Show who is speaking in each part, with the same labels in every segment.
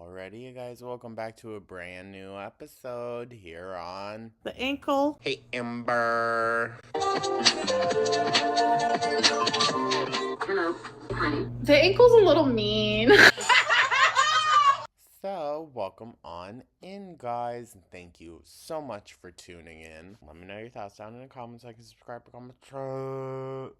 Speaker 1: Alrighty, you guys, welcome back to a brand new episode here on
Speaker 2: The ankle.
Speaker 1: Hey Amber.
Speaker 3: Hello. Hi. The ankle's a little mean.
Speaker 1: So, welcome on in, guys, and thank you so much for tuning in. Let me know your thoughts down in the comments, like and subscribe, comment.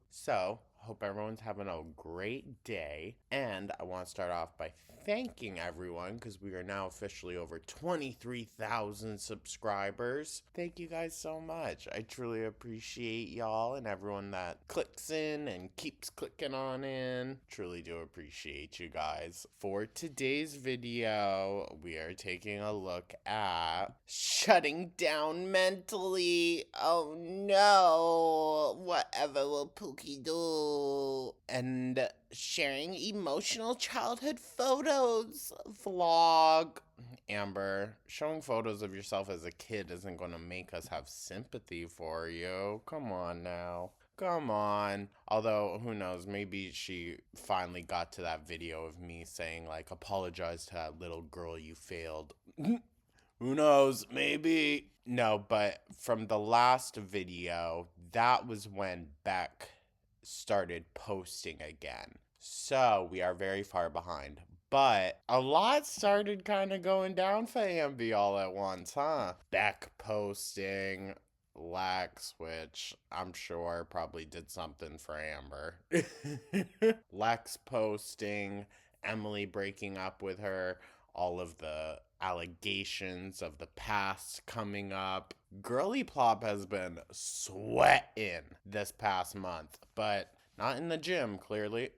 Speaker 1: So, hope everyone's having a great day, and I want to start off by thanking everyone because we are now officially over 23,000 subscribers. Thank you guys so much. I truly appreciate y'all and everyone that clicks in and keeps clicking on in. Truly do appreciate you guys. For today's video, we are taking a look at shutting down mentally. Oh no, whatever will Pookie do? And sharing emotional childhood photos vlog. Amber, showing photos of yourself as a kid isn't going to make us have sympathy for you. Come on now. Come on. Although, who knows, maybe she finally got to that video of me saying, like, apologize to that little girl you failed. Who knows, maybe. No, but from the last video, that was when Beck started posting again. So we are very far behind. But a lot started kind of going down for Amby all at once, huh? Beck posting, Lex, which I'm sure probably did something for Amber. Lex posting, Emily breaking up with her, all of the allegations of the past coming up. Girly Plop has been sweating this past month, but not in the gym, clearly.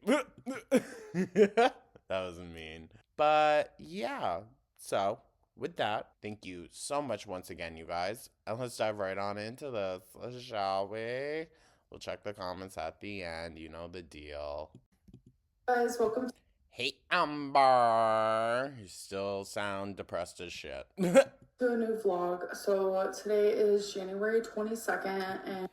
Speaker 1: That was mean. But yeah, so with that, thank you so much once again, you guys. And let's dive right on into this, shall we? We'll check the comments at the end. You know the deal.
Speaker 3: Guys, welcome
Speaker 1: Hey, Amber. You still sound depressed as shit.
Speaker 3: to a new vlog. So today is January 22nd, and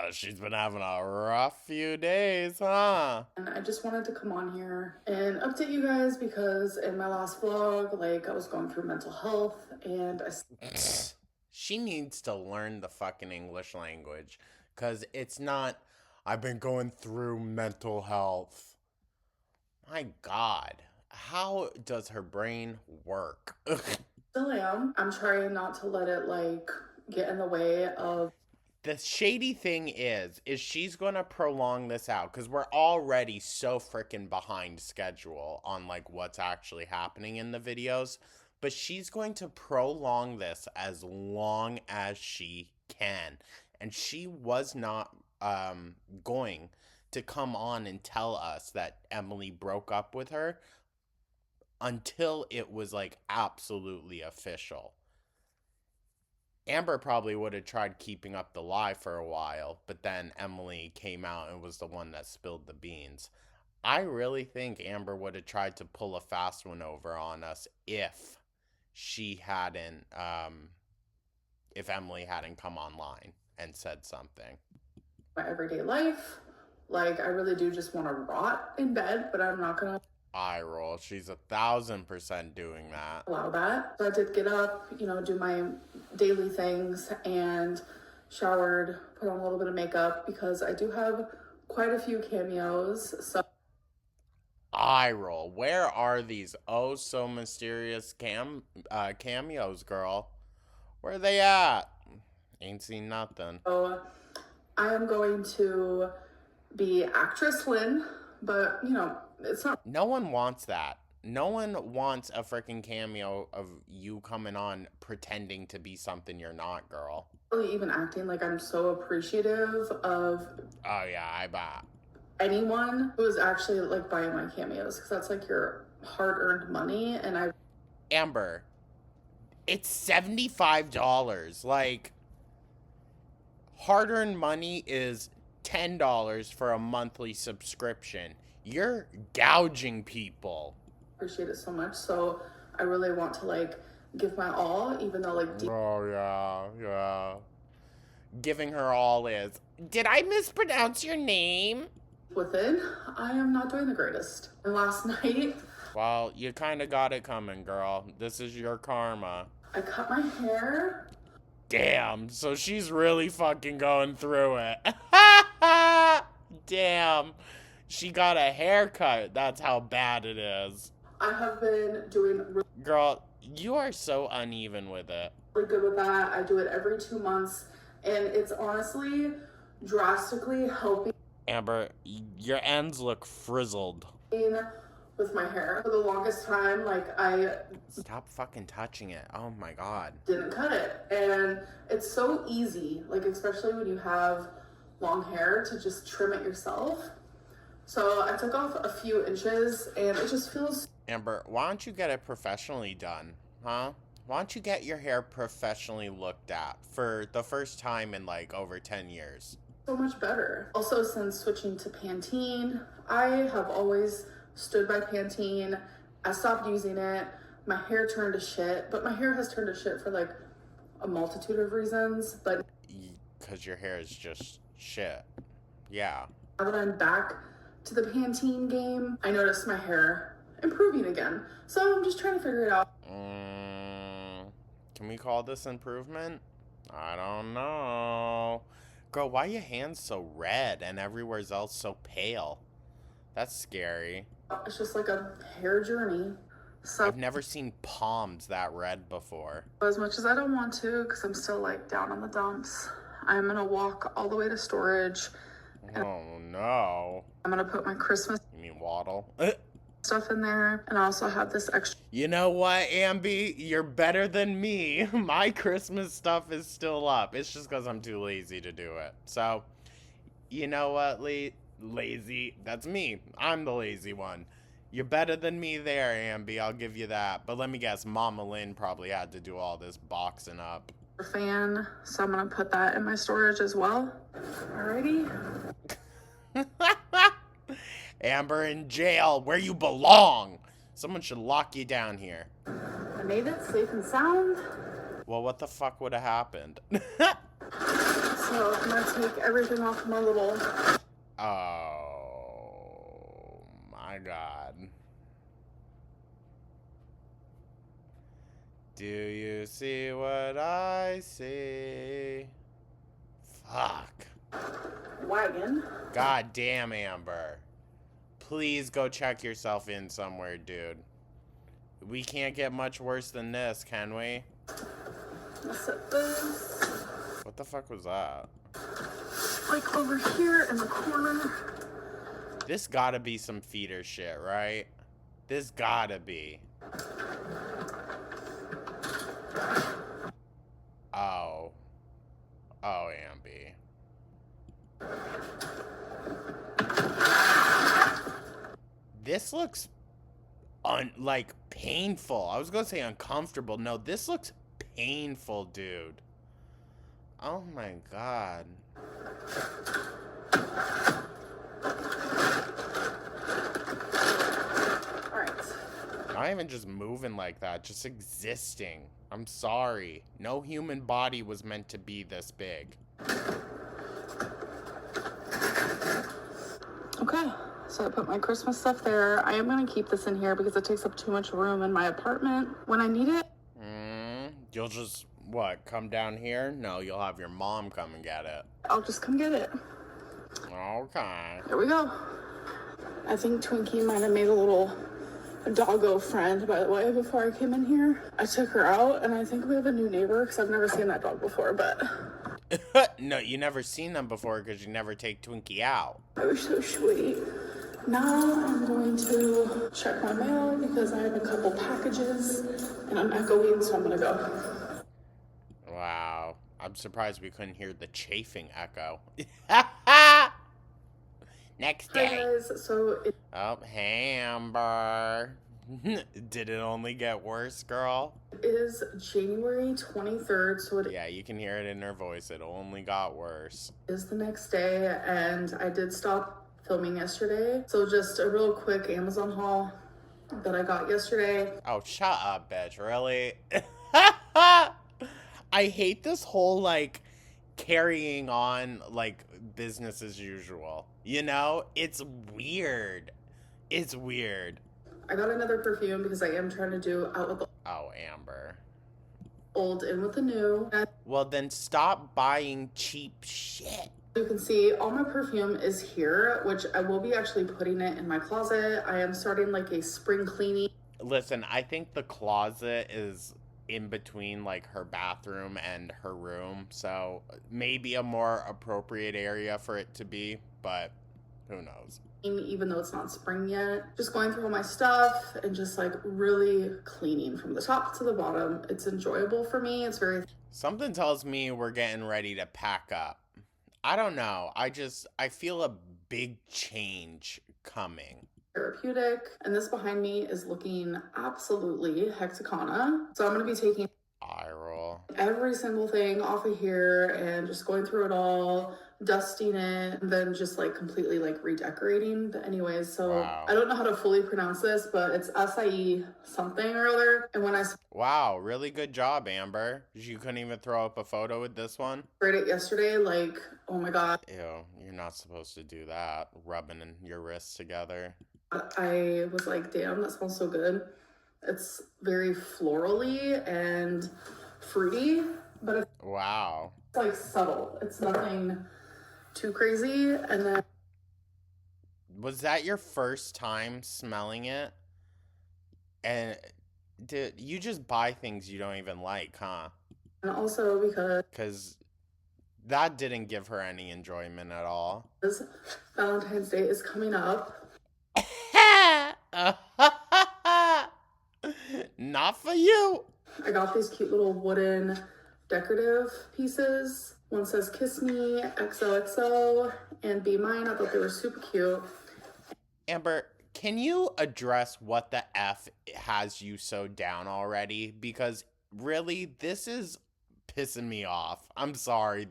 Speaker 1: She's been having a rough few days, huh?
Speaker 3: I just wanted to come on here and update you guys because in my last vlog, like, I was going through mental health and
Speaker 1: She needs to learn the fucking English language, because it's not, I've been going through mental health. My God, how does her brain work?
Speaker 3: still am. I'm trying not to let it, like, get in the way of...
Speaker 1: The shady thing is she's going to prolong this out because we're already so freaking behind schedule on, like, what's actually happening in the videos. But she's going to prolong this as long as she can. And she was not going to come on and tell us that Emily broke up with her until it was, like, absolutely official. Amber probably would have tried keeping up the lie for a while, but then Emily came out and was the one that spilled the beans. I really think Amber would have tried to pull a fast one over on us if she hadn't, if Emily hadn't come online and said something.
Speaker 3: my everyday life. Like, I really do just want to rot in bed, but I'm not gonna
Speaker 1: Eye roll. She's 1,000% doing that.
Speaker 3: allow that. So I did get up, you know, do my daily things and showered, put on a little bit of makeup because I do have quite a few cameos. So
Speaker 1: Eye roll. Where are these oh so mysterious cameos, girl? Where are they at? Ain't seen nothing.
Speaker 3: I am going to be actress Lynn, but, you know, it's not
Speaker 1: No one wants that. No one wants a freaking cameo of you coming on pretending to be something you're not, girl.
Speaker 3: really even acting. Like, I'm so appreciative of
Speaker 1: Oh yeah, I bet.
Speaker 3: anyone who is actually, like, buying my cameos because that's, like, your hard-earned money. And I
Speaker 1: Amber, it's $75. Like, hard-earned money is $10 for a monthly subscription. You're gouging people.
Speaker 3: appreciate it so much. So I really want to, like, give my all, even though, like,
Speaker 1: Oh yeah. Giving her all is. Did I mispronounce your name?
Speaker 3: within, I am not doing the greatest. And last night,
Speaker 1: Well, you kind of got it coming, girl. This is your karma.
Speaker 3: I cut my hair.
Speaker 1: Damn, so she's really fucking going through it. Damn. She got a haircut. That's how bad it is.
Speaker 3: I have been doing really
Speaker 1: Girl, you are so uneven with it.
Speaker 3: good with that. I do it every 2 months, and it's honestly drastically helping
Speaker 1: Amber, your ends look frizzled.
Speaker 3: with my hair. For the longest time, like, I
Speaker 1: Stop fucking touching it. Oh my god.
Speaker 3: didn't cut it. And it's so easy, like, especially when you have long hair, to just trim it yourself. So I took off a few inches, and it just feels
Speaker 1: Amber, why don't you get it professionally done, huh? Why don't you get your hair professionally looked at for the first time in like over 10 years?
Speaker 3: so much better. Also, since switching to Pantene, I have always stood by Pantene. I stopped using it. My hair turned to shit, but my hair has turned to shit for like a multitude of reasons. But
Speaker 1: Because your hair is just shit. Yeah.
Speaker 3: now that I'm back to the Pantene game, I noticed my hair improving again. So I'm just trying to figure it out.
Speaker 1: Can we call this improvement? I don't know. Girl, why are your hands so red and everywhere else so pale? That's scary.
Speaker 3: It's just like a hair journey. So
Speaker 1: I've never seen palms that red before.
Speaker 3: as much as I don't want to, because I'm still like down on the dumps, I'm gonna walk all the way to storage.
Speaker 1: Oh no.
Speaker 3: I'm gonna put my Christmas
Speaker 1: You mean waddle?
Speaker 3: stuff in there, and I also have this extra
Speaker 1: You know what, Ambi? You're better than me. My Christmas stuff is still up. It's just because I'm too lazy to do it. So, you know what, lazy? That's me. I'm the lazy one. You're better than me there, Ambi. I'll give you that. But let me guess, Mama Lynn probably had to do all this boxing up.
Speaker 3: fan, so I'm gonna put that in my storage as well. Alrighty.
Speaker 1: Amber in jail, where you belong. Someone should lock you down here.
Speaker 3: I made it safe and sound.
Speaker 1: Well, what the fuck would have happened?
Speaker 3: So I'm gonna take everything off my little.
Speaker 1: Oh my god. Do you see what I see? Fuck.
Speaker 3: Wagon.
Speaker 1: God damn, Amber. Please go check yourself in somewhere, dude. We can't get much worse than this, can we?
Speaker 3: I'll set this
Speaker 1: What the fuck was that?
Speaker 3: like over here in the corner.
Speaker 1: This gotta be some feeder shit, right? This gotta be. Oh. Oh, Ambi. This looks like painful. I was gonna say uncomfortable. No, this looks painful, dude. Oh my god.
Speaker 3: Alright.
Speaker 1: Not even just moving like that, just existing. I'm sorry. No human body was meant to be this big.
Speaker 3: Okay. So I put my Christmas stuff there. I am gonna keep this in here because it takes up too much room in my apartment. When I need it,
Speaker 1: You'll just, what, come down here? No, you'll have your mom come and get it.
Speaker 3: I'll just come get it.
Speaker 1: Okay.
Speaker 3: Here we go. I think Twinkie might have made a little doggo friend, by the way, before I came in here. I took her out, and I think we have a new neighbor, because I've never seen that dog before, but
Speaker 1: No, you never seen them before because you never take Twinkie out.
Speaker 3: it was so sweet. Now I'm going to check my mail, because I have a couple packages, and I'm echoing, so I'm going to go.
Speaker 1: Wow. I'm surprised we couldn't hear the chafing echo. Next
Speaker 3: Hi,
Speaker 1: day.
Speaker 3: guys. So it
Speaker 1: Oh, hey, Amber. Did it only get worse, girl?
Speaker 3: is January 23rd, so it
Speaker 1: Yeah, you can hear it in her voice. It only got worse.
Speaker 3: is the next day, and I did stop filming yesterday. So just a real quick Amazon haul that I got yesterday.
Speaker 1: Oh, shut up, bitch. Really? I hate this whole, like, carrying on, like, business as usual. You know? It's weird. It's weird.
Speaker 3: I got another perfume because I am trying to do out with the
Speaker 1: Oh, Amber.
Speaker 3: old, in with the new. And
Speaker 1: Well, then stop buying cheap shit.
Speaker 3: you can see all my perfume is here, which I will be actually putting it in my closet. I am starting like a spring cleaning.
Speaker 1: Listen, I think the closet is in between like her bathroom and her room, so maybe a more appropriate area for it to be, but who knows.
Speaker 3: Even though it's not spring yet, just going through all my stuff and just like really cleaning from the top to the bottom. It's enjoyable for me. It's very
Speaker 1: Something tells me we're getting ready to pack up. I don't know. I feel a big change coming.
Speaker 3: therapeutic. And this behind me is looking absolutely hexacana. So I'm going to be taking
Speaker 1: Eye roll.
Speaker 3: every single thing off of here and just going through it all, dusting it, and then just like completely like redecorating. But anyways, so
Speaker 1: Wow.
Speaker 3: I don't know how to fully pronounce this, but it's acai something or other. And when I
Speaker 1: Wow, really good job, Amber. You couldn't even throw up a photo with this one?
Speaker 3: sprayed it yesterday, like, oh my god.
Speaker 1: Ew, you're not supposed to do that, rubbing your wrists together.
Speaker 3: I was like, damn, that smells so good. It's very florally and fruity, but it's
Speaker 1: Wow.
Speaker 3: like subtle. It's nothing too crazy. And then
Speaker 1: Was that your first time smelling it? And did you just buy things you don't even like, huh?
Speaker 3: and also
Speaker 1: Because that didn't give her any enjoyment at all.
Speaker 3: because Valentine's Day is coming up.
Speaker 1: Not for you.
Speaker 3: I got these cute little wooden decorative pieces. One says kiss me, XOXO, and be mine. I thought they were super cute.
Speaker 1: Amber, can you address what the F has you so down already? Because really, this is pissing me off. I'm sorry.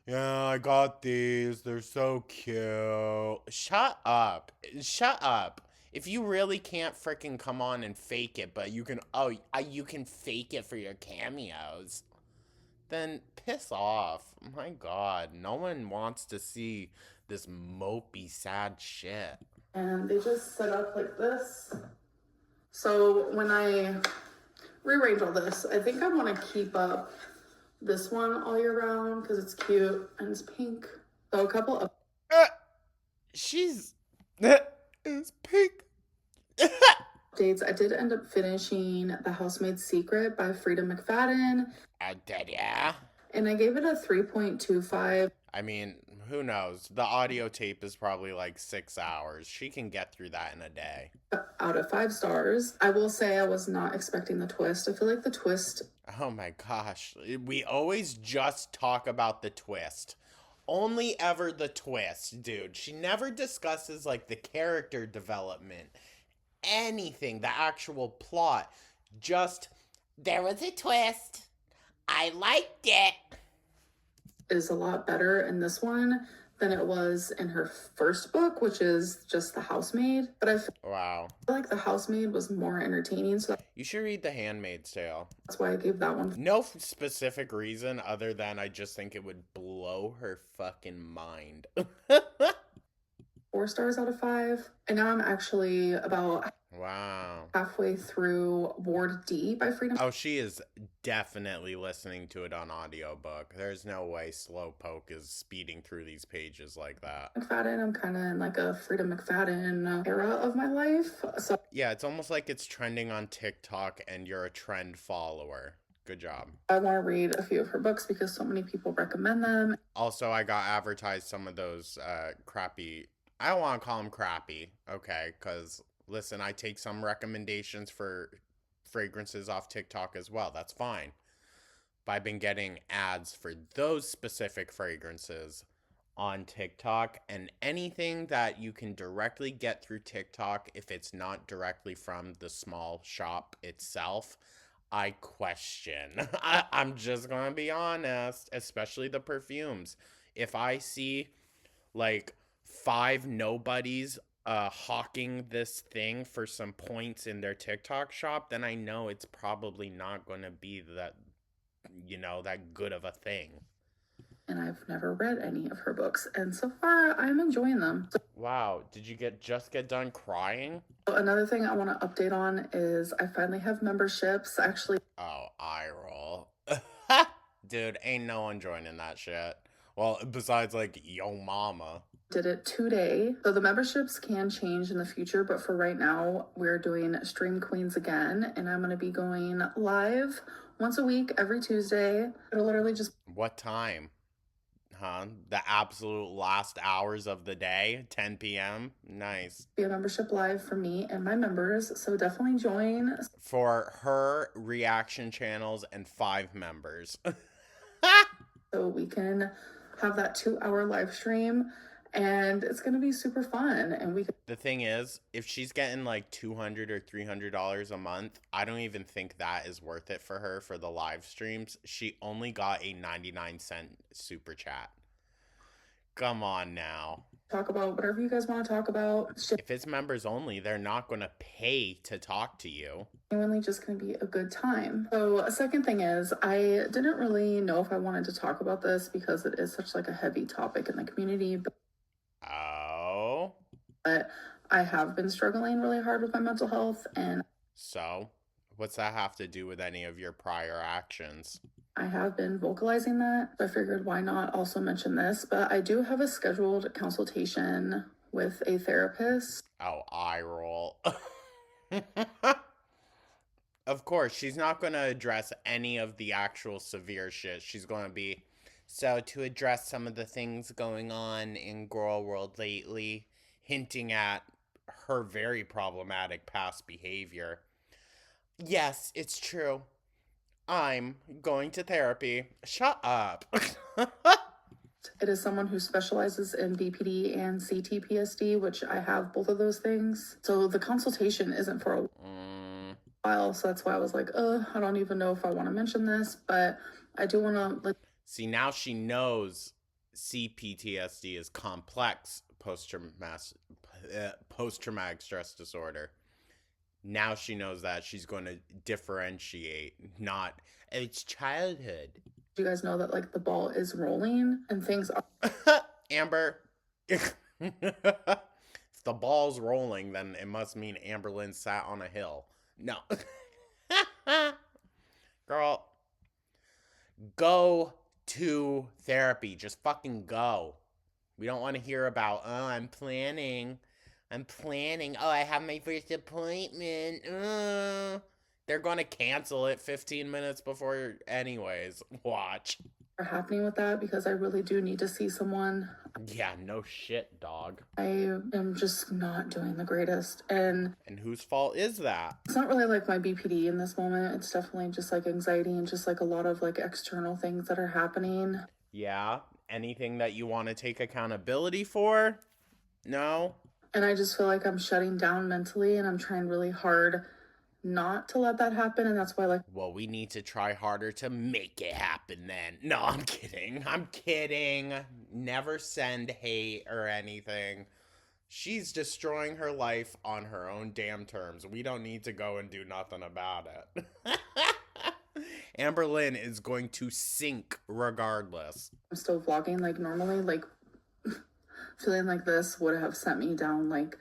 Speaker 1: Yeah, I got these. They're so cute. Shut up. Shut up. If you really can't freaking come on and fake it, but you can, you can fake it for your cameos, then piss off. My God, no one wants to see this mopey, sad shit.
Speaker 3: And they just set up like this. So when I rearrange all this, I think I want to keep up this one all year round because it's cute and it's pink. So a couple of
Speaker 1: She's it's pink.
Speaker 3: updates. I did end up finishing The Housemaid's Secret by Frida McFadden.
Speaker 1: I did, yeah.
Speaker 3: And I gave it a 3.25.
Speaker 1: I mean, who knows? The audio tape is probably like 6 hours. She can get through that in a day.
Speaker 3: Out of 5 stars. I will say I was not expecting the twist. I feel like the twist.
Speaker 1: Oh my gosh. We always just talk about the twist. Only ever the twist, dude. She never discusses like the character development, anything, the actual plot. Just, there was a twist. I liked it.
Speaker 3: Is a lot better in this one than it was in her first book, which is just The Housemaid. But I feel like The Housemaid was more entertaining, so
Speaker 1: you should read The Handmaid's Tale.
Speaker 3: That's why I gave that one.
Speaker 1: No specific reason other than I just think it would blow her fucking mind.
Speaker 3: 4 stars out of 5. And now I'm actually about halfway through Ward D by Freedom.
Speaker 1: Oh, she is definitely listening to it on audiobook. There's no way Slowpoke is speeding through these pages like that.
Speaker 3: McFadden, I'm kind of in like a Freedom McFadden era of my life. So
Speaker 1: yeah, it's almost like it's trending on TikTok and you're a trend follower. Good job.
Speaker 3: I want to read a few of her books because so many people recommend them.
Speaker 1: Also, I got advertised some of those crappy... I don't want to call them crappy, okay? Because, listen, I take some recommendations for fragrances off TikTok as well. That's fine. But I've been getting ads for those specific fragrances on TikTok. And anything that you can directly get through TikTok, if it's not directly from the small shop itself, I question. I'm just going to be honest, especially the perfumes. If I see, like... 5 nobodies hawking this thing for some points in their TikTok shop, then I know it's probably not going to be that, that good of a thing.
Speaker 3: and I've never read any of her books. And so far, I'm enjoying them.
Speaker 1: Wow, did you just get done crying?
Speaker 3: So another thing I want to update on is I finally have memberships. Actually,
Speaker 1: Oh, eye roll. Dude, ain't no one joining that shit. Well, besides like yo mama.
Speaker 3: did it today. So the memberships can change in the future, but for right now, we're doing Stream Queens again, and I'm going to be going live once a week every Tuesday. It'll literally just
Speaker 1: What time? Huh? The absolute last hours of the day, 10 p.m. Nice.
Speaker 3: be a membership live for me and my members, so definitely join.
Speaker 1: For her reaction channels and 5 members.
Speaker 3: So we can have that 2-hour live stream, and it's going to be super fun. And
Speaker 1: The thing is, if she's getting like $200 or $300 a month, I don't even think that is worth it for her for the live streams. She only got a 99-cent super chat. Come on now.
Speaker 3: talk about whatever you guys want to talk about. It's
Speaker 1: If it's members only, they're not going to pay to talk to you.
Speaker 3: genuinely just going to be a good time. So a second thing is, I didn't really know if I wanted to talk about this because it is such like a heavy topic in the community, but I have been struggling really hard with my mental health, and
Speaker 1: So, what's that have to do with any of your prior actions?
Speaker 3: I have been vocalizing that. I figured why not also mention this, but I do have a scheduled consultation with a therapist.
Speaker 1: Oh, eye roll. Of course, she's not going to address any of the actual severe shit. She's going to be, so to address some of the things going on in girl world lately, hinting at her very problematic past behavior. Yes, it's true. I'm going to therapy. Shut up.
Speaker 3: It is someone who specializes in BPD and CTPSD, which I have both of those things. So the consultation isn't for a while, so that's why I was like, I don't even know if I want to mention this, but I do want to
Speaker 1: See, now she knows CPTSD is complex post-traumatic stress disorder. Now she knows that she's going to differentiate, not it's childhood.
Speaker 3: you guys know that like the ball is rolling and things are
Speaker 1: Amber, if the ball's rolling, then it must mean Amberlynn sat on a hill. No. Girl, go to therapy. Just fucking go. We don't want to hear about, oh, I'm planning. Oh, I have my first appointment. They're going to cancel it 15 minutes before anyways. Watch.
Speaker 3: happening with that because I really do need to see someone.
Speaker 1: Yeah, no shit, dog.
Speaker 3: I am just not doing the greatest, and
Speaker 1: whose fault is that?
Speaker 3: It's not really like my BPD in this moment. It's definitely just like anxiety and just like a lot of like external things that are happening.
Speaker 1: Yeah, anything that you want to take accountability for? No?
Speaker 3: And I just feel like I'm shutting down mentally, and I'm trying really hard not to let that happen, and that's why like
Speaker 1: well, we need to try harder to make it happen then. No, I'm kidding. Never send hate or anything. She's destroying her life on her own damn terms. We don't need to go and do nothing about it. Amberlynn is going to sink regardless.
Speaker 3: I'm still vlogging like normally. Like feeling like this would have sent me down like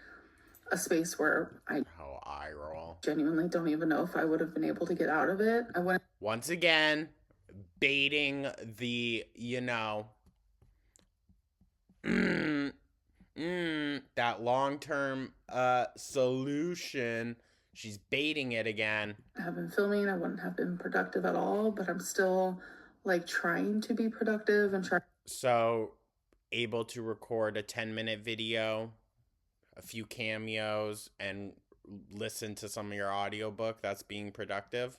Speaker 3: a space where I
Speaker 1: eye roll.
Speaker 3: Genuinely don't even know if I would have been able to get out of it. I went
Speaker 1: once again baiting the, that long-term solution. She's baiting it again.
Speaker 3: I have been filming. I wouldn't have been productive at all, but I'm still like trying to be productive and try.
Speaker 1: So able to record a 10-minute video, a few cameos, and listen to some of your audiobook. That's being productive.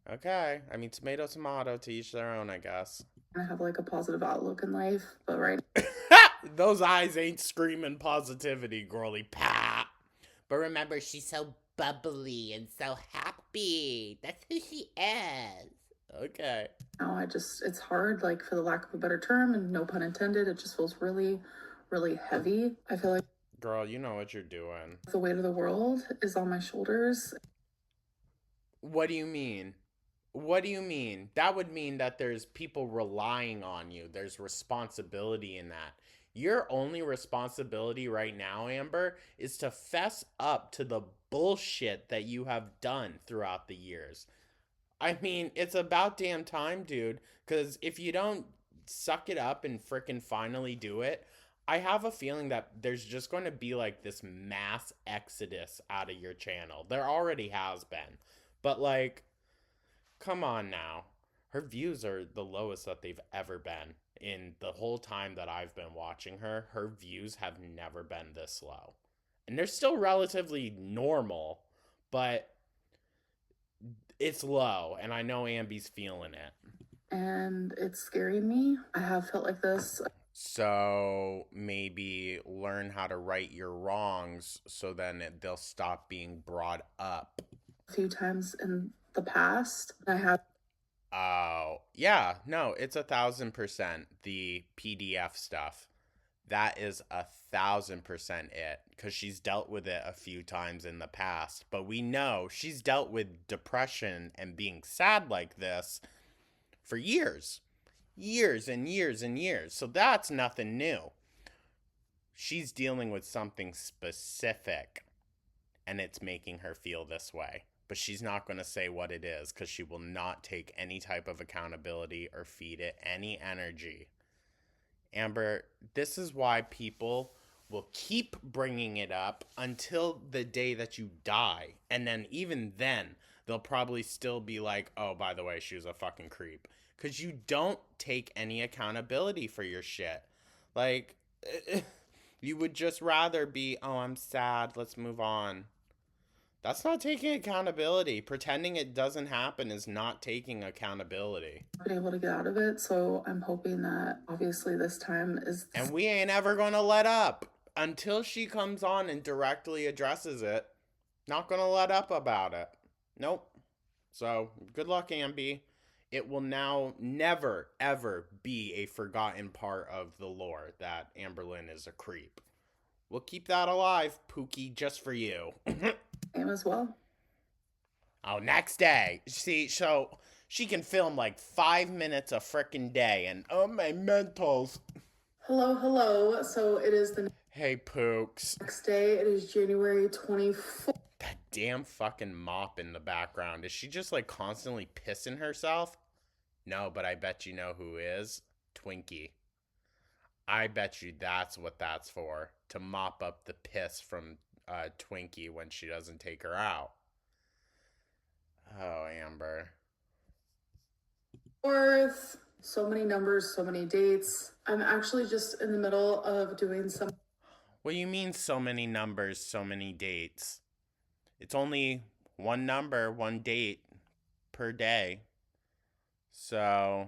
Speaker 1: Okay. I mean, tomato, to each their own, I guess.
Speaker 3: I have like a positive outlook in life, but right.
Speaker 1: Those eyes ain't screaming positivity, girly. Pah. But remember, she's so bubbly and so happy. That's who she is. Okay.
Speaker 3: Now it's hard, like for the lack of a better term, and no pun intended, it just feels really, really heavy. I feel like,
Speaker 1: girl, you know what you're doing.
Speaker 3: The weight of the world is on my shoulders.
Speaker 1: What do you mean? What do you mean? That would mean that there's people relying on you. There's responsibility in that. Your only responsibility right now, Amber, is to fess up to the bullshit that you have done throughout the years. I mean, it's about damn time, dude. Because if you don't suck it up and frickin' finally do it, I have a feeling that there's just going to be like this mass exodus out of your channel. There already has been. But like, come on now. Her views are the lowest that they've ever been. In the whole time that I've been watching her, her views have never been this low. And they're still relatively normal, but it's low, and I know Ambi's feeling it.
Speaker 3: And it's scaring me. I have felt like this.
Speaker 1: So maybe learn how to right your wrongs so then they'll stop being brought up.
Speaker 3: A few times in the past. I have.
Speaker 1: Oh, yeah, no, it's 1,000% the PDF stuff. That is 1,000% it, because she's dealt with it a few times in the past. But we know she's dealt with depression and being sad like this for years. Years and years and years. So that's nothing new. She's dealing with something specific, and it's making her feel this way. But she's not going to say what it is because she will not take any type of accountability or feed it any energy. Amber, this is why people will keep bringing it up until the day that you die. And then, even then, they'll probably still be like, oh, by the way, she was a fucking creep. Because you don't take any accountability for your shit. Like, you would just rather be, oh, I'm sad, let's move on. That's not taking accountability. Pretending it doesn't happen is not taking accountability.
Speaker 3: I've been able to get out of it, so I'm hoping that obviously this time is.
Speaker 1: And we ain't ever gonna let up until she comes on and directly addresses it. Not gonna let up about it. Nope. So, good luck, Ambi. It will now never, ever be a forgotten part of the lore that Amberlynn is a creep. We'll keep that alive, Pookie, just for you.
Speaker 3: Same as well.
Speaker 1: Oh, next day. See, so she can film like 5 minutes a frickin' day, and oh, my mentals.
Speaker 3: Hello. So it is the
Speaker 1: Hey, Pooks.
Speaker 3: next day. It is January 24th.
Speaker 1: That damn fucking mop in the background. Is she just like constantly pissing herself? No, but I bet you know who is. Twinkie. I bet you that's what that's for. To mop up the piss from Twinkie when she doesn't take her out. Oh, Amber.
Speaker 3: So many numbers, so many dates. I'm actually just in the middle of doing some.
Speaker 1: What do you mean so many numbers, so many dates? It's only one number, one date per day. So,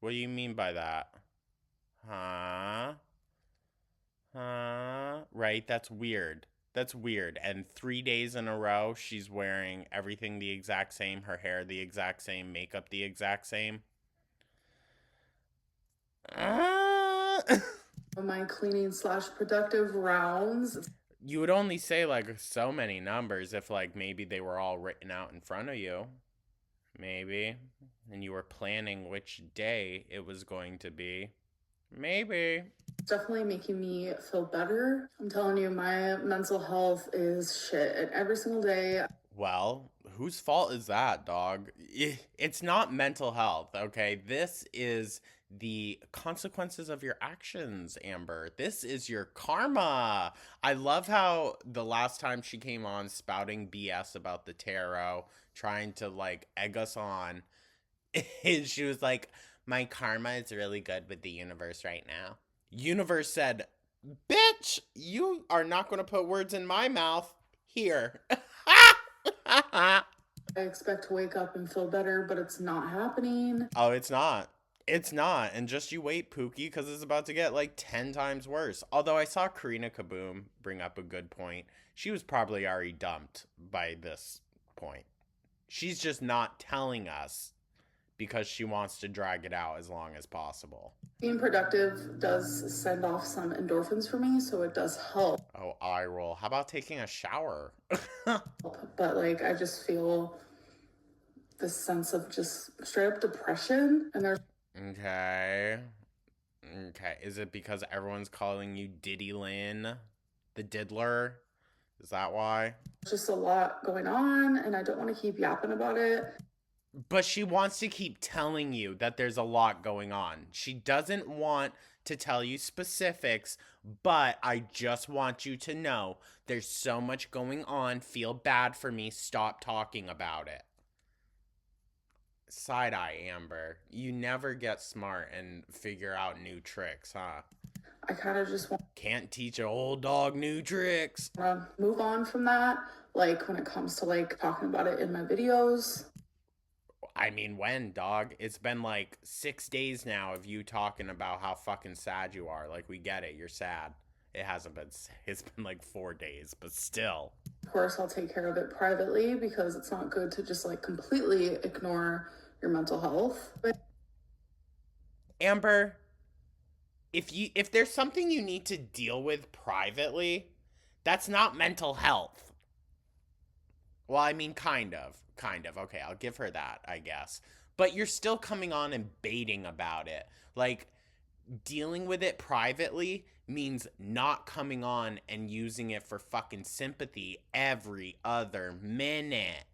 Speaker 1: what do you mean by that? Huh? Right, that's weird. That's weird. And 3 days in a row, she's wearing everything the exact same, her hair the exact same, makeup the exact same.
Speaker 3: My cleaning / productive rounds.
Speaker 1: You would only say like so many numbers if like maybe they were all written out in front of you. Maybe. And you were planning which day it was going to be. Maybe.
Speaker 3: It's definitely making me feel better. I'm telling you, my mental health is shit. And every single day.
Speaker 1: Well, whose fault is that, dog? It's not mental health, okay? This is the consequences of your actions, Amber. This is your karma. I love how the last time she came on spouting BS about the tarot, trying to like egg us on, she was like, my karma is really good with the universe right now. Universe said, bitch, you are not going to put words in my mouth. Here.
Speaker 3: I expect to wake up and feel better, but it's not happening.
Speaker 1: Oh, it's not. It's not. And just you wait, Pookie, because it's about to get like 10 times worse. Although I saw Karina Kaboom bring up a good point. She was probably already dumped by this point. She's just not telling us because she wants to drag it out as long as possible.
Speaker 3: Being productive does send off some endorphins for me, so it does help.
Speaker 1: Oh, eye roll. How about taking a shower?
Speaker 3: But like, I just feel this sense of just straight up depression. And there's
Speaker 1: Okay. Okay. Is it because everyone's calling you Diddy Lynn, the diddler? Is that why?
Speaker 3: just a lot going on, and I don't want to keep yapping about it.
Speaker 1: But she wants to keep telling you that there's a lot going on. She doesn't want to tell you specifics, but I just want you to know there's so much going on. Feel bad for me. Stop talking about it. Side eye, Amber. You never get smart and figure out new tricks, huh?
Speaker 3: I kind of just want
Speaker 1: Can't teach an old dog new tricks.
Speaker 3: to move on from that. Like when it comes to like talking about it in my videos.
Speaker 1: I mean, when, dog? It's been like 6 days now of you talking about how fucking sad you are. Like, we get it. You're sad. It hasn't been, it's been like 4 days, but still.
Speaker 3: Of course, I'll take care of it privately because it's not good to just like completely ignore your mental health. But
Speaker 1: Amber, if there's something you need to deal with privately, that's not mental health. Well, I mean, kind of. Okay, I'll give her that, I guess. But you're still coming on and baiting about it. Like, dealing with it privately means not coming on and using it for fucking sympathy every other minute.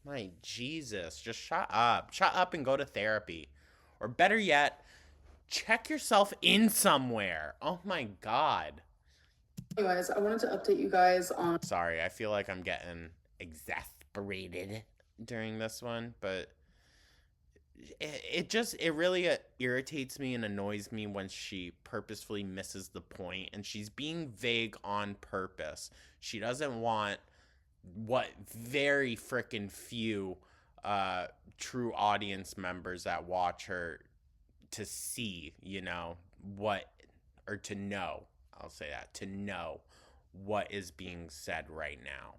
Speaker 1: My Jesus, just shut up. Shut up and go to therapy. Or better yet, check yourself in somewhere. Oh my God.
Speaker 3: anyways, I wanted to update you guys on
Speaker 1: Sorry, I feel like I'm getting exasperated during this one, but it really irritates me and annoys me when she purposefully misses the point, and she's being vague on purpose. She doesn't want what very freaking few true audience members that watch her to see, what, or to know, I'll say that, to know what is being said right now.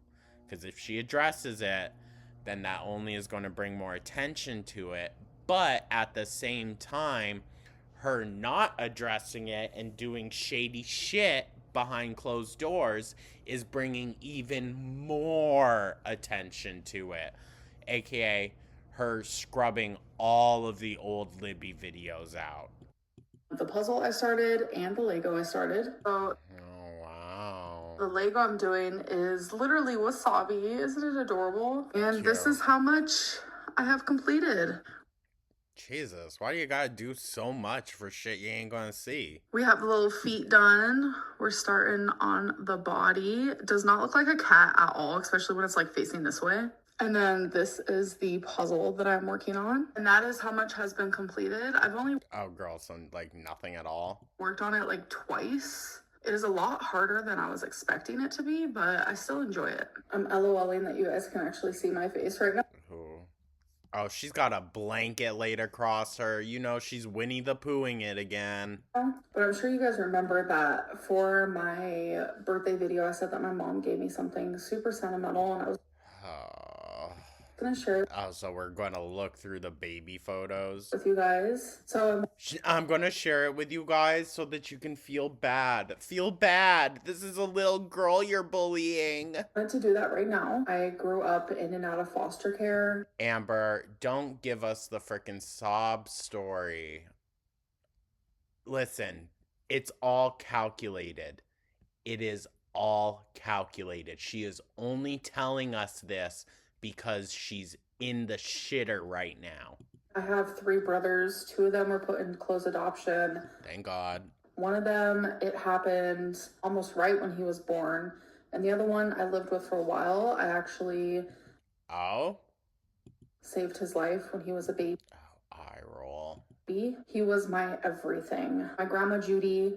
Speaker 1: Because if she addresses it, then that only is going to bring more attention to it. But at the same time, her not addressing it and doing shady shit behind closed doors is bringing even more attention to it. AKA her scrubbing all of the old Libby videos out.
Speaker 3: the puzzle I started and the Lego I started. So
Speaker 1: Oh, wow.
Speaker 3: the Lego I'm doing is literally wasabi. Isn't it adorable? And this
Speaker 1: Cute.
Speaker 3: is how much I have completed.
Speaker 1: Jesus, why do you gotta do so much for shit you ain't gonna see?
Speaker 3: We have the little feet done. We're starting on the body. It does not look like a cat at all, especially when it's like facing this way. And then this is the puzzle that I'm working on. And that is how much has been completed. I've only
Speaker 1: Oh, girl, so like nothing at all?
Speaker 3: worked on it like twice. It is a lot harder than I was expecting it to be, but I still enjoy it. I'm LOLing that you guys can actually see my face right now.
Speaker 1: Ooh. Oh, she's got a blanket laid across her. You know, she's Winnie the Poohing it again.
Speaker 3: But I'm sure you guys remember that for my birthday video, I said that my mom gave me something super sentimental, and I was
Speaker 1: Oh.
Speaker 3: gonna share it
Speaker 1: Oh, so we're gonna look through the baby photos.
Speaker 3: with you guys. So
Speaker 1: I'm gonna share it with you guys so that you can feel bad. Feel bad. This is a little girl you're bullying.
Speaker 3: I wanted to do that right now. I grew up in and out of foster care.
Speaker 1: Amber, don't give us the frickin' sob story. Listen, it's all calculated. It is all calculated. She is only telling us this because she's in the shitter right now.
Speaker 3: I have 3 brothers. 2 of them were put in closed adoption.
Speaker 1: Thank God.
Speaker 3: One of them, it happened almost right when he was born. And the other one I lived with for a while. I actually
Speaker 1: Oh?
Speaker 3: saved his life when he was a baby.
Speaker 1: Oh, eye roll.
Speaker 3: He was my everything. My grandma Judy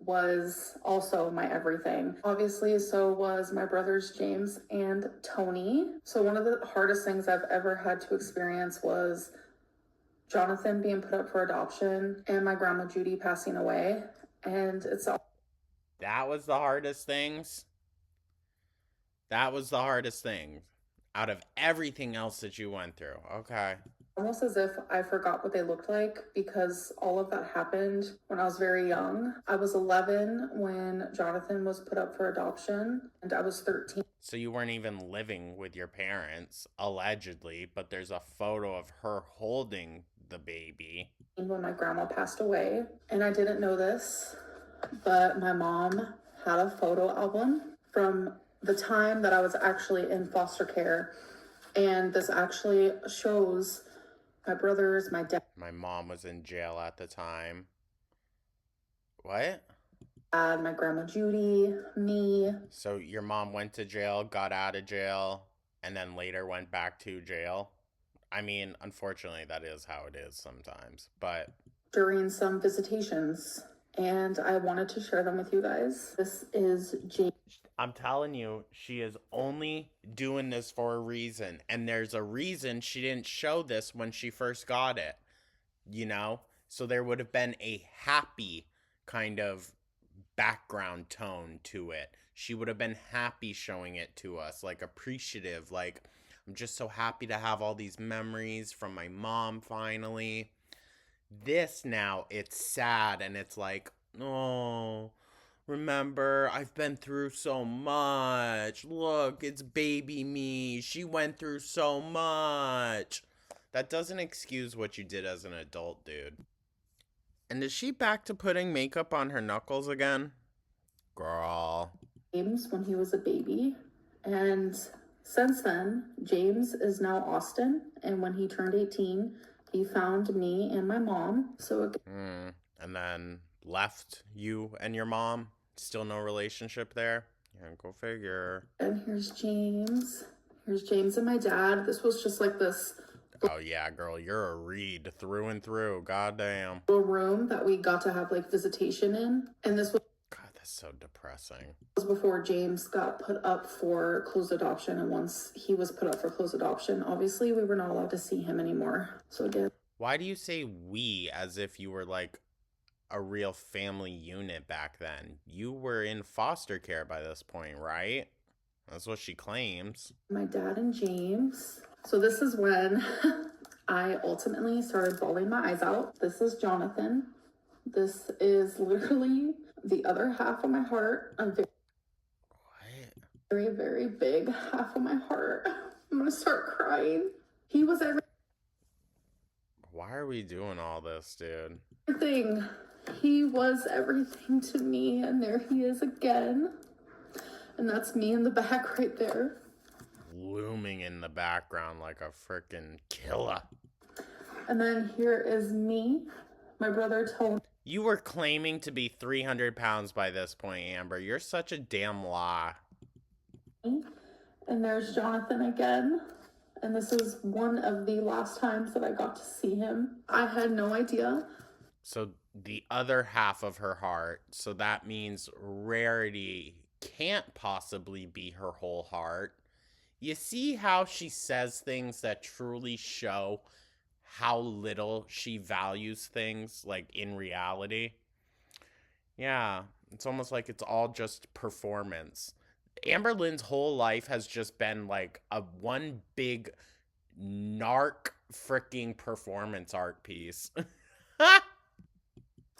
Speaker 3: was also my everything. Obviously, so was my brothers James and Tony. So one of the hardest things I've ever had to experience was Jonathan being put up for adoption and my grandma Judy passing away. And it's all
Speaker 1: That was the hardest things? That was the hardest thing out of everything else that you went through. Okay.
Speaker 3: Almost as if I forgot what they looked like because all of that happened when I was very young. I was 11 when Jonathan was put up for adoption, and I was 13.
Speaker 1: So you weren't even living with your parents, allegedly, but there's a photo of her holding the baby.
Speaker 3: When my grandma passed away, and I didn't know this, but my mom had a photo album from the time that I was actually in foster care, and this actually shows my brothers, my dad.
Speaker 1: My mom was in jail at the time. What?
Speaker 3: My grandma Judy, me.
Speaker 1: So your mom went to jail, got out of jail, and then later went back to jail? I mean, unfortunately, that is how it is sometimes, but...
Speaker 3: During some visitations, and I wanted to share them with you guys. This is Jane.
Speaker 1: I'm telling you, she is only doing this for a reason, and there's a reason she didn't show this when she first got it, you know? So there would have been a happy kind of background tone to it. She would have been happy showing it to us, like appreciative, like, I'm just so happy to have all these memories from my mom finally. This now, it's sad and it's like, oh, remember, I've been through so much. Look, it's baby me. She went through so much. That doesn't excuse what you did as an adult, dude. And is she back to putting makeup on her knuckles again? Girl.
Speaker 3: James when he was a baby, and since then, James is now Austin, and when he turned 18, he found me and my mom.
Speaker 1: And then left you and your mom? Still no relationship there? Yeah, go figure.
Speaker 3: And here's James. Here's James and my dad. This was just like this.
Speaker 1: Oh yeah, girl, you're a Reed through and through. Goddamn.
Speaker 3: Little room that we got to have like visitation in, and this was.
Speaker 1: God, that's so depressing.
Speaker 3: Was before James got put up for closed adoption, and once he was put up for closed adoption, obviously we were not allowed to see him anymore. So again.
Speaker 1: Why do you say we as if you were like a real family unit back then? You were in foster care by this point, right? That's what she claims.
Speaker 3: My dad and James. So this is when I ultimately started bawling my eyes out. This is Jonathan. This is literally the other half of my heart. A very, very big half of my heart. I'm gonna start crying. He was
Speaker 1: Why are we doing all this, dude?
Speaker 3: everything. He was everything to me, and there he is again. And that's me in the back right there.
Speaker 1: Looming in the background like a freaking killer.
Speaker 3: And then here is me, my brother Tony.
Speaker 1: You were claiming to be 300 pounds by this point, Amber. You're such a damn lie.
Speaker 3: And there's Jonathan again. And this is one of the last times that I got to see him. I had no idea.
Speaker 1: So the other half of her heart, so that means Rarity can't possibly be her whole heart. You see how she says things that truly show how little she values things, like in reality? Yeah, it's almost like it's all just performance. Amberlynn's whole life has just been like a one big narc freaking performance art piece.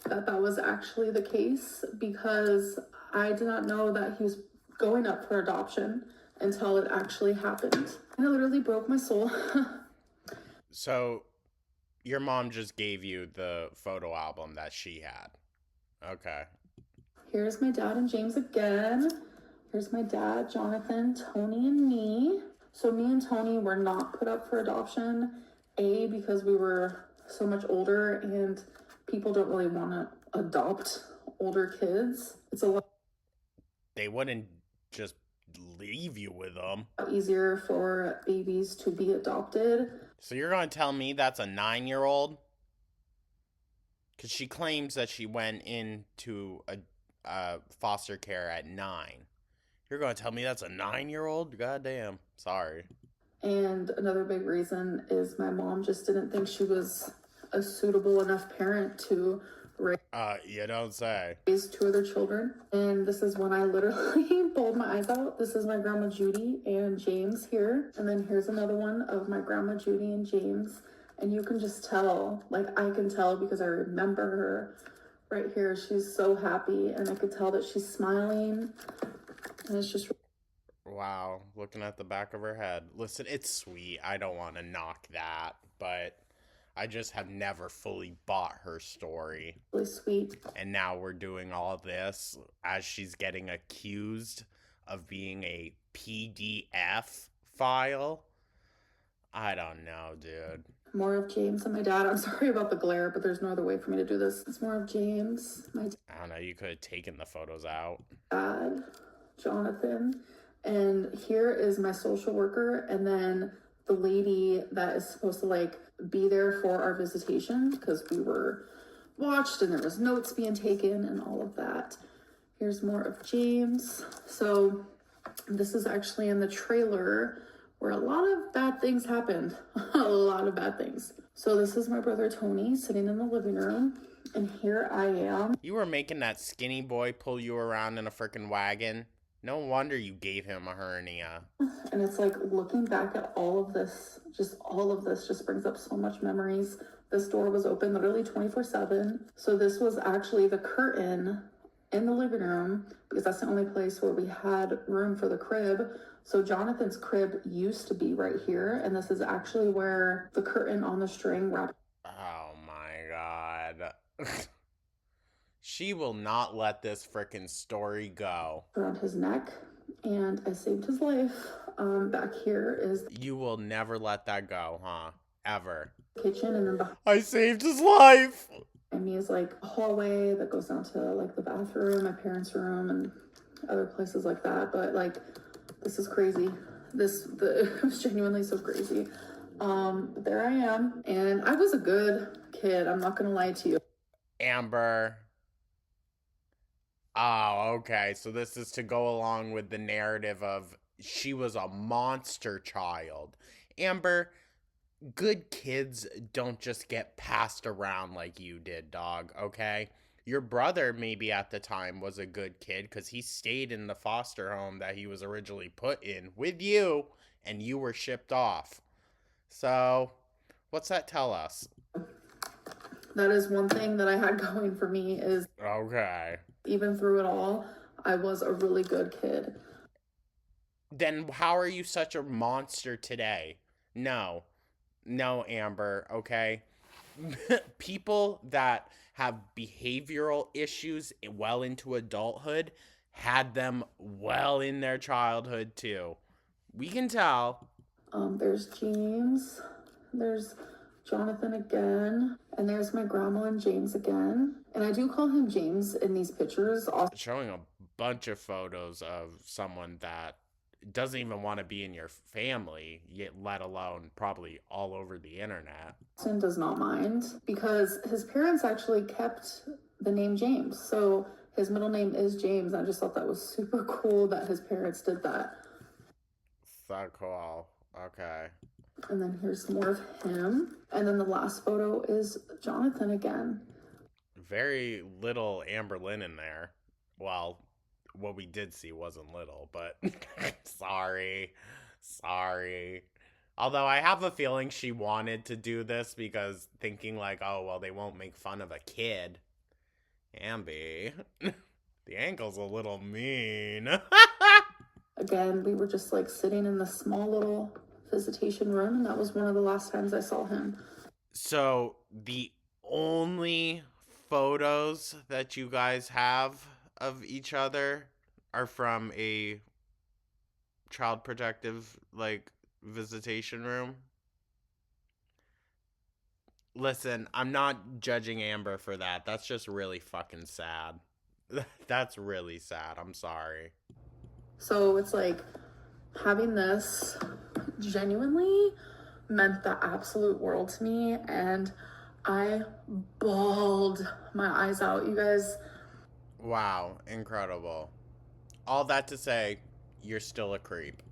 Speaker 3: That was actually the case, because I did not know that he was going up for adoption until it actually happened. And it literally broke my soul.
Speaker 1: So your mom just gave you the photo album that she had. Okay.
Speaker 3: Here's my dad and James again. Here's my dad, Jonathan, Tony, and me. So me and Tony were not put up for adoption, A, because we were so much older and people don't really want to adopt older kids. It's a lot.
Speaker 1: They wouldn't just leave you with them.
Speaker 3: Easier for babies to be adopted.
Speaker 1: So you're going to tell me that's a 9-year-old? Because she claims that she went into a foster care at 9. You're going to tell me that's a 9-year-old? Goddamn. Sorry.
Speaker 3: And another big reason is my mom just didn't think she was a suitable enough parent to
Speaker 1: you don't say.
Speaker 3: Raise 2 other children. And this is when I literally bawled my eyes out. This is my grandma Judy and James here. And then here's another one of my grandma Judy and James. And you can just tell, like I can tell because I remember her right here. She's so happy, and I could tell that she's smiling, and it's just
Speaker 1: Wow, looking at the back of her head. Listen, it's sweet. I don't want to knock that, but I just have never fully bought her story.
Speaker 3: really sweet.
Speaker 1: And now we're doing all this as she's getting accused of being a PDF file. I don't know, dude.
Speaker 3: More of James and my dad. I'm sorry about the glare, but there's no other way for me to do this. It's more of James, my
Speaker 1: I don't know, you could have taken the photos out.
Speaker 3: dad, Jonathan, and here is my social worker, and then the lady that is supposed to like be there for our visitation because we were watched and there was notes being taken and all of that. Here's more of James. So this is actually in the trailer where a lot of bad things happened. A lot of bad things. So this is my brother Tony sitting in the living room, and here I am.
Speaker 1: You were making that skinny boy pull you around in a freaking wagon. No wonder you gave him a hernia.
Speaker 3: And it's like looking back at all of this just brings up so much memories. This door was open literally 24/7. So this was actually the curtain in the living room because that's the only place where we had room for the crib. So Jonathan's crib used to be right here, and this is actually where the curtain on the string wrapped.
Speaker 1: Oh my god. She will not let this frickin' story go.
Speaker 3: Around his neck, and I saved his life. Back here is
Speaker 1: You will never let that go, huh? Ever.
Speaker 3: the kitchen, and then behind
Speaker 1: I saved his life!
Speaker 3: me is like a hallway that goes down to like the bathroom, my parents' room, and other places like that. But like, this is crazy. It was genuinely so crazy. But there I am, and I was a good kid. I'm not gonna lie to you.
Speaker 1: Amber. Oh, okay. So this is to go along with the narrative of she was a monster child. Amber, good kids don't just get passed around like you did, dog, okay? Your brother, maybe at the time, was a good kid because he stayed in the foster home that he was originally put in with you, and you were shipped off. So, what's that tell us?
Speaker 3: That is one thing that I had going for me is
Speaker 1: Okay.
Speaker 3: even through it all, I was a really good kid.
Speaker 1: Then how are you such a monster today? No, Amber, okay? People that have behavioral issues well into adulthood had them well in their childhood too. We can tell.
Speaker 3: There's James, there's Jonathan again, and there's my grandma and James again. And I do call him James in these pictures. Also,
Speaker 1: Showing a bunch of photos of someone that doesn't even want to be in your family, yet let alone probably all over the internet.
Speaker 3: Austin does not mind because his parents actually kept the name James. So his middle name is James. I just thought that was super cool that his parents did that.
Speaker 1: So cool. Okay.
Speaker 3: And then here's more of him. And then the last photo is Jonathan again.
Speaker 1: Very little Amberlynn in there. Well, what we did see wasn't little, but sorry. Although I have a feeling she wanted to do this because thinking like, oh, well, they won't make fun of a kid. Amby, the ankle's a little mean.
Speaker 3: Again, we were just like sitting in the small little visitation room, and that was one of the last times I saw him.
Speaker 1: So the only photos that you guys have of each other are from a child protective like visitation room. Listen, I'm not judging Amber for that. That's just really fucking sad. That's really sad. I'm sorry.
Speaker 3: So it's like having this genuinely meant the absolute world to me, and I bawled my eyes out, you guys.
Speaker 1: Wow, incredible. All that to say, you're still a creep.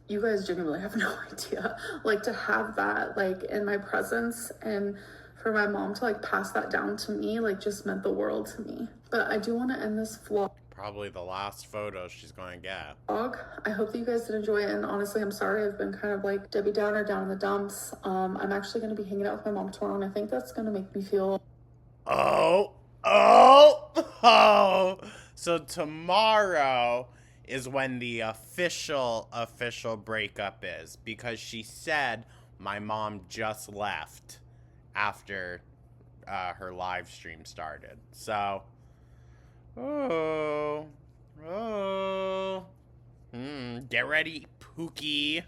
Speaker 3: You guys genuinely have no idea. Like, to have that like in my presence, and for my mom to like pass that down to me, like, just meant the world to me. But I do want to end this vlog.
Speaker 1: Probably the last photo she's going to get.
Speaker 3: I hope that you guys did enjoy it, and honestly, I'm sorry I've been kind of like Debbie Downer down in the dumps. I'm actually going to be hanging out with my mom tomorrow, and I think that's going to make me feel...
Speaker 1: Oh, oh, oh. So tomorrow is when the official breakup is, because she said my mom just left after her live stream started. So, oh, oh. Get ready, Pookie.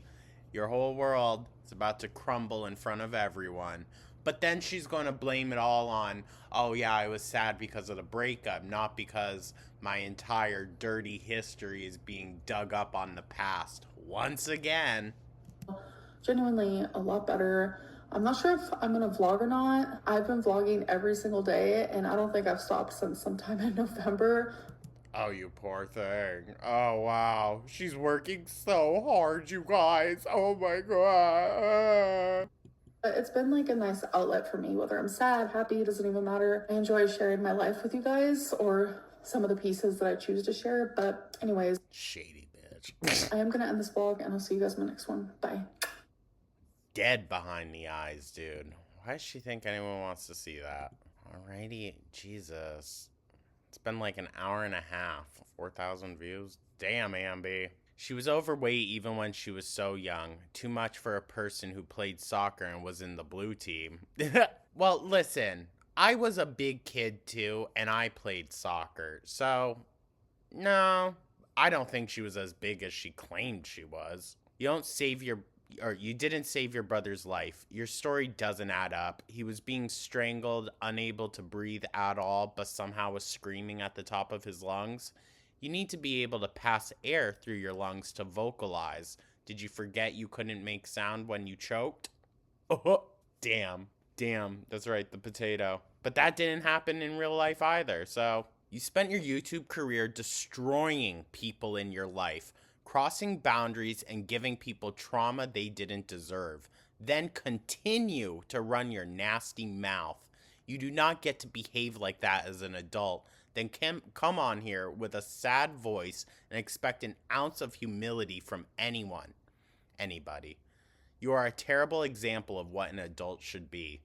Speaker 1: Your whole world is about to crumble in front of everyone. But then she's going to blame it all on, oh yeah, I was sad because of the breakup, not because my entire dirty history is being dug up on the past once again.
Speaker 3: Genuinely a lot better. I'm not sure if I'm gonna vlog or not. I've been vlogging every single day, and I don't think I've stopped since sometime in November.
Speaker 1: Oh, you poor thing. Oh, wow. She's working so hard, you guys. Oh my god.
Speaker 3: But it's been like a nice outlet for me, whether I'm sad, happy, doesn't even matter. I enjoy sharing my life with you guys, or some of the pieces that I choose to share. But anyways,
Speaker 1: Shady bitch.
Speaker 3: I am gonna end this vlog, and I'll see you guys in my next one. Bye.
Speaker 1: Dead behind the eyes, dude. Why does she think anyone wants to see that? Alrighty, Jesus. It's been like an hour and a half. 4,000 views. Damn, Amby. She was overweight even when she was so young. Too much for a person who played soccer and was in the blue team. Well, listen. I was a big kid too, and I played soccer. So, no. I don't think she was as big as she claimed she was. You didn't save your brother's life. Your story doesn't add up. He was being strangled, unable to breathe at all, but somehow was screaming at the top of his lungs. You need to be able to pass air through your lungs to vocalize. Did you forget you couldn't make sound when you choked? Oh, damn. That's right, the potato. But that didn't happen in real life either, so... You spent your YouTube career destroying people in your life, crossing boundaries and giving people trauma they didn't deserve. Then continue to run your nasty mouth. You do not get to behave like that as an adult. Then come on here with a sad voice and expect an ounce of humility from anybody. You are a terrible example of what an adult should be.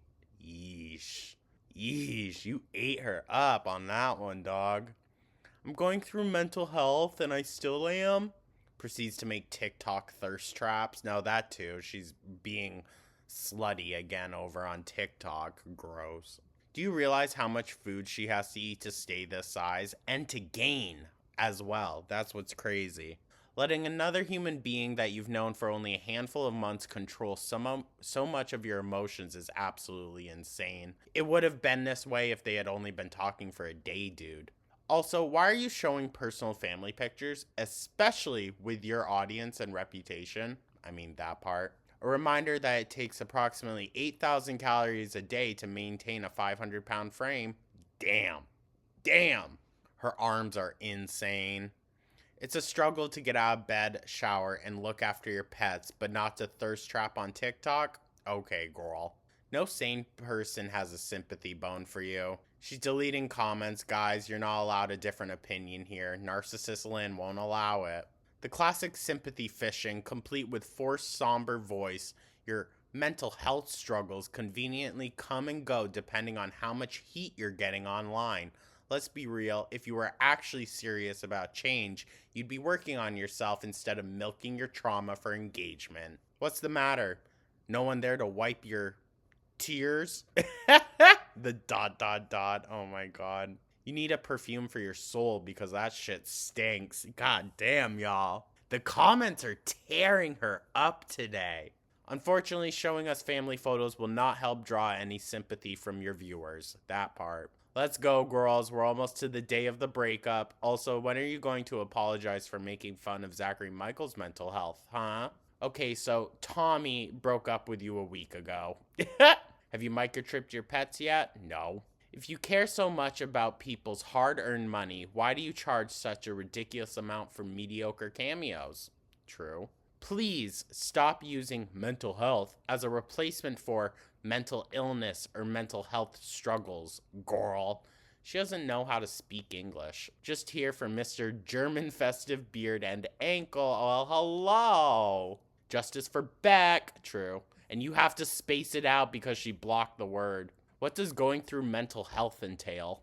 Speaker 1: Yeesh, you ate her up on that one, dog. I'm going through mental health and I still am. Proceeds to make TikTok thirst traps. No, that too. She's being slutty again over on TikTok. Gross. Do you realize how much food she has to eat to stay this size? And to gain as well. That's what's crazy. Letting another human being that you've known for only a handful of months control so much of your emotions is absolutely insane. It would have been this way if they had only been talking for a day, dude. Also, why are you showing personal family pictures, especially with your audience and reputation? I mean, that part. A reminder that it takes approximately 8,000 calories a day to maintain a 500-pound frame. Damn. Her arms are insane. It's a struggle to get out of bed, shower, and look after your pets, but not to thirst trap on TikTok? Okay, girl. No sane person has a sympathy bone for you. She's deleting comments. Guys, you're not allowed a different opinion here. Narcissist Lynn won't allow it. The classic sympathy fishing, complete with forced somber voice. Your mental health struggles conveniently come and go depending on how much heat you're getting online. Let's be real, if you were actually serious about change, you'd be working on yourself instead of milking your trauma for engagement. What's the matter? No one there to wipe your tears? The ... Oh my god. You need a perfume for your soul because that shit stinks. God damn, y'all. The comments are tearing her up today. Unfortunately, showing us family photos will not help draw any sympathy from your viewers. That part. Let's go, girls. We're almost to the day of the breakup. Also, when are you going to apologize for making fun of Zachary Michael's mental health, huh? Okay, so Tommy broke up with you a week ago. Have you microchipped your pets yet? No. If you care so much about people's hard-earned money, why do you charge such a ridiculous amount for mediocre cameos? True. Please stop using mental health as a replacement for mental illness or mental health struggles, girl. She doesn't know how to speak English. Just here for Mr. German festive beard and ankle. Oh, hello. Justice for Beck. True. And you have to space it out because she blocked the word. What does going through mental health entail?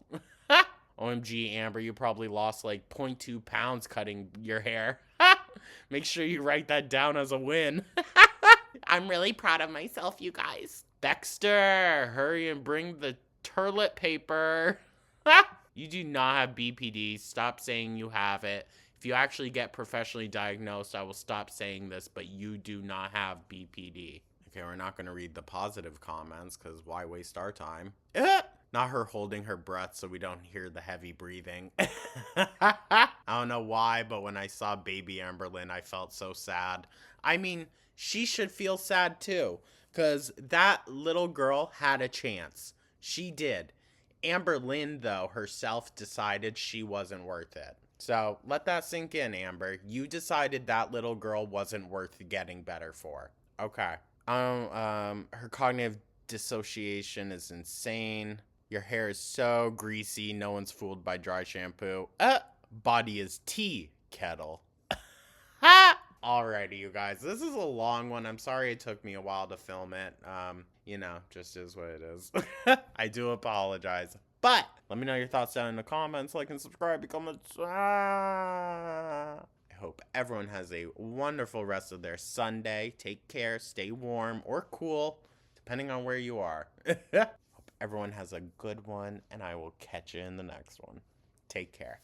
Speaker 1: OMG, Amber, you probably lost like 0.2 pounds cutting your hair. Make sure you write that down as a win. I'm really proud of myself, you guys. Dexter, hurry and bring the toilet paper. You do not have BPD. Stop saying you have it. If you actually get professionally diagnosed, I will stop saying this, but you do not have BPD. Okay, we're not going to read the positive comments because why waste our time? Not her holding her breath so we don't hear the heavy breathing. I don't know why, but when I saw baby Amberlynn, I felt so sad. I mean, she should feel sad too, because that little girl had a chance. She did. Amberlynn, though, herself decided she wasn't worth it. So let that sink in, Amber. You decided that little girl wasn't worth getting better for. Okay. Her cognitive dissociation is insane. Your hair is so greasy, no one's fooled by dry shampoo. Body is tea kettle. Ha! Alrighty, you guys. This is a long one. I'm sorry it took me a while to film it. Just is what it is. I do apologize. But let me know your thoughts down in the comments. Like and subscribe. Become a... I hope everyone has a wonderful rest of their Sunday. Take care. Stay warm or cool, depending on where you are. Hope everyone has a good one, and I will catch you in the next one. Take care.